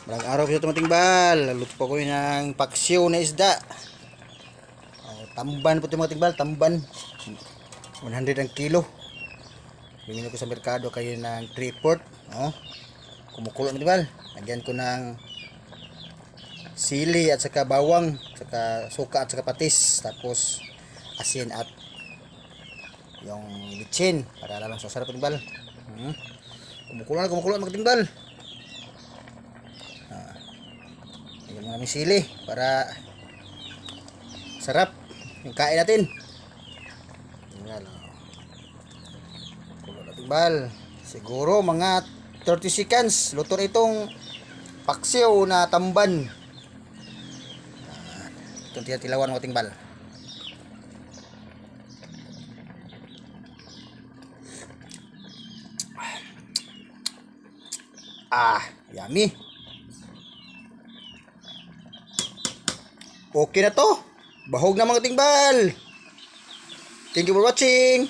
Malang araw po sa timbal. Luto po ko ng paksiw na isda. Tamban po ito mga timbal. Tamban. 100 ang kilo. Bumili ko sa merkado kayo ng 3/4. Kumukulo mga timbal. Lagyan ko ng sili at saka bawang, saka suka at saka patis. Tapos asin at yung bitsin para lalong sasarap mga timbal. Kumukulo na mga timbal. Lagyan mo namin sili para sarap yung kain natin. Yan, kulo na timbal. Siguro mga 30 seconds luto na itong paksiw na tamban. Itong tinatilawan mo timbal. Yummy. Okay na to. Bahog na mga timbal. Thank you for watching.